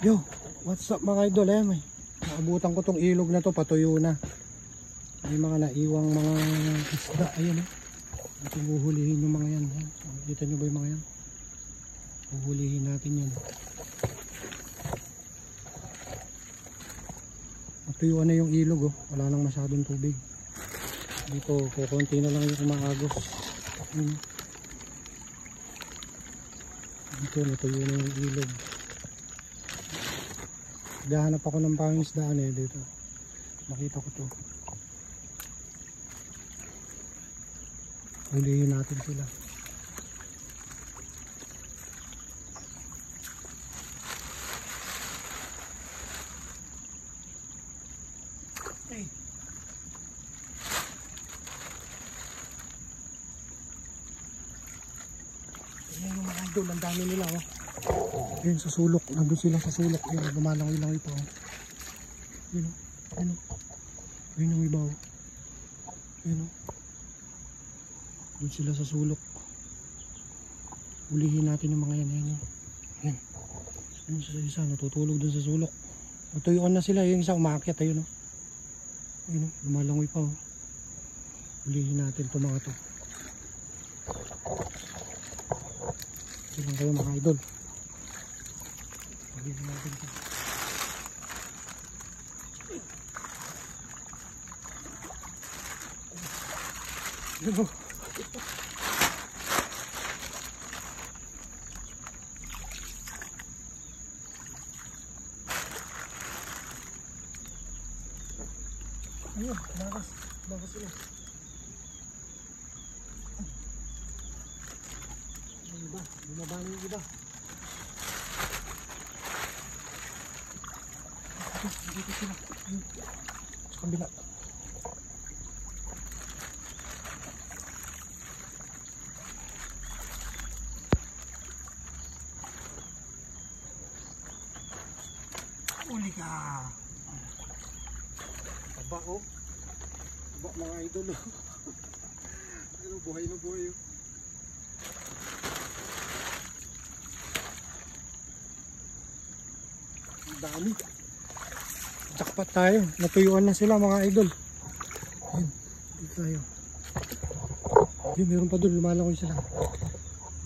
Yo, what's up mga idol? May naabutan ko tong ilog na to, patuyo na. May mga naiwang mga isda. Ayan ito huhulihin yung mga yan. Kita nyo ba yung mga yan? Huhulihin natin yan. Matuyuan na yung ilog wala nang masyadong tubig. Dito kukunti na lang yung umaagos. Dito natuyo na yung ilog. Gahanap ako ng pangisdaan dito. Nakita ko to. Hulihin natin sila. Hey. Ayan yung mga idol, ang dami nila Ayun sa sulok, nandun sila sa sulok. Ayun, lumalangoy-langoy pa Ayun yung iba Ayun Doon sila sa sulok. Ulihin natin yung mga yan. Ayun sa isa, natutulog dun sa sulok. Matuyuan na sila, yung isa umakyat. Ayun lumalangoy pa Ulihin natin itong mga to. Silang kayo mga idol. Ulihin natin ito. Ayun Ayun, bakas sila. Yung iba, bumaba na yung iba. Dito sila. Sa kabila. Uli ka! Taba Taba mga idol buhay na buhay Ang dami. Jackpot tayo. Natuyuan na sila mga idol. Ayun. Dito tayo. Ayun, meron pa doon. Lumalangoy sila.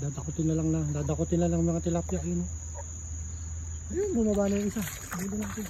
Dadakutin na lang mga tilapia. Ayun bumaba na yung isa. Dito natin.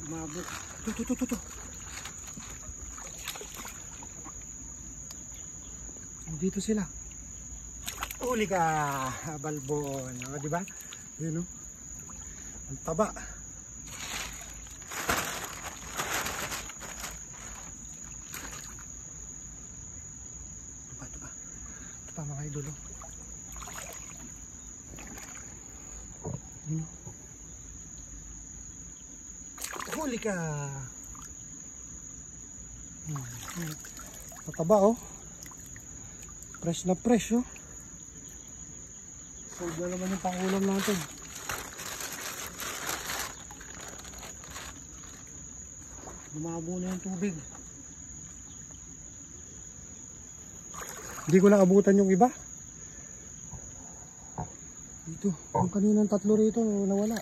Mabot. Ito. Dito sila. Uli ka, balbon. Diba? Yun Ang taba. Ito pa mga idol. Huli ka. Mataba Fresh na fresh So dyan naman yung pangulam natin. Lumabo na yung tubig. Hindi ko na abutan yung iba. Dito, yung kaninang tatlo rito nawala.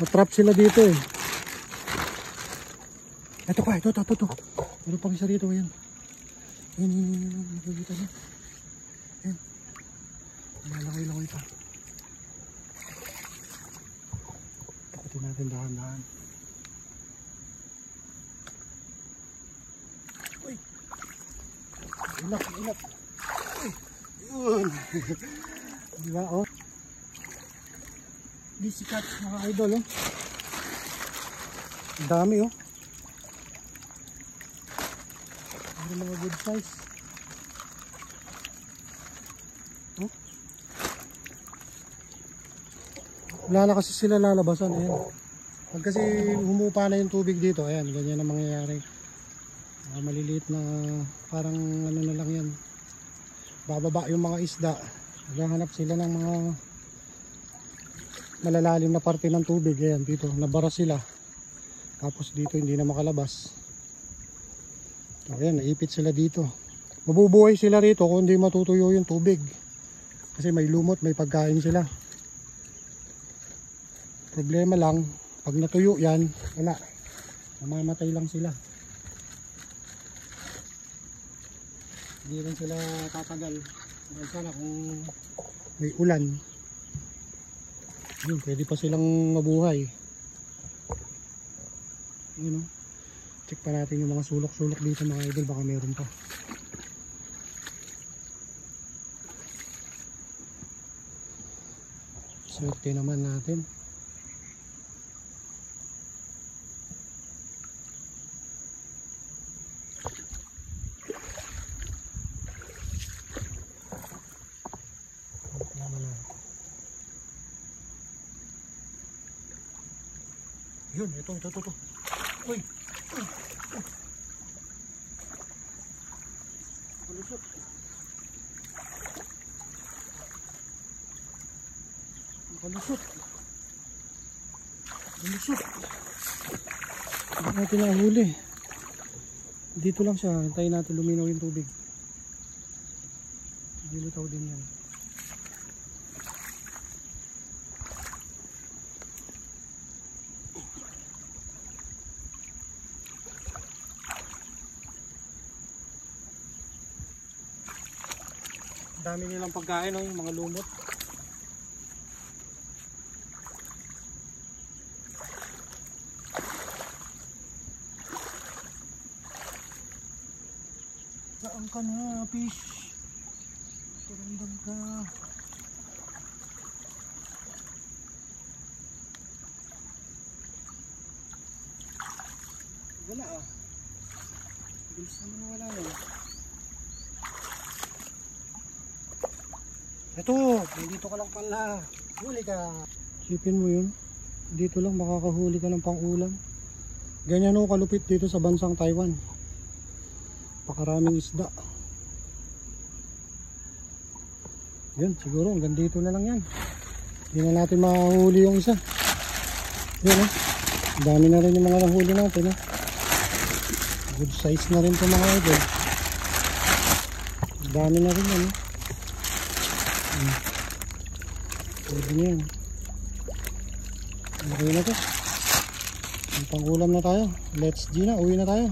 Matrap sila dito Ito. Meron pang isa rito Ayan. Nakikita niyo. Ayan. Malangoy-langoy pa. Takutin natin dahan-dahan. Uy! Ilap, ilap. Yun. Diba, oh. Busy catch mga idol, oh. Ang dami, oh. Ano mga good size. Oh. Wala na kasi sila lalabasan, ayan. Pag kasi humupa na yung tubig dito, ayan, ganyan ang mangyayari. Maliliit na parang ano na lang yan. Bababa yung mga isda. Naghahanap sila ng mga malalalim na parte ng tubig. Ayan, dito, nabara sila. Tapos dito hindi na makalabas. Ayan, naipit sila dito. Mabubuhay sila rito kung hindi matutuyo yung tubig. Kasi may lumot, may pagkain sila. Problema lang, pag natuyo yan, wala. Mamamatay lang sila. Hindi rin sila tatagal. Dahil sana kung may ulan, yun, pwede pa silang mabuhay. Yun, check pa natin yung mga sulok-sulok dito mga idol, baka meron pa. Swerte naman natin. Yun, ito. Uy! Kalusot. Kalusot. Hindi natin nahuli. Dito lang siya. Hintayin natin luminaw yung tubig. Dilitaw din yan. Dami nilang pagkain, oh, yung mga lumot. Saan ka na, fish? Turundang ka. Wala ah. Bilis naman wala yun. Ito, dito ka lang pala. Huli ka. Sipin mo yun. Dito lang makakahuli ka ng pang-ulam. Ganyan o kalupit dito sa bansang Taiwan. Pakaraming isda. Yan, siguro hanggang dito na lang yan. Hindi na natin makahuli yung isa. Yan o. Dami na rin yung mga nahuli natin. Good size na rin ito mga idol. Dami na rin yan. Pwede na yan. Okay na to. Pang-ulam na tayo. Let's G na. Uwi na tayo.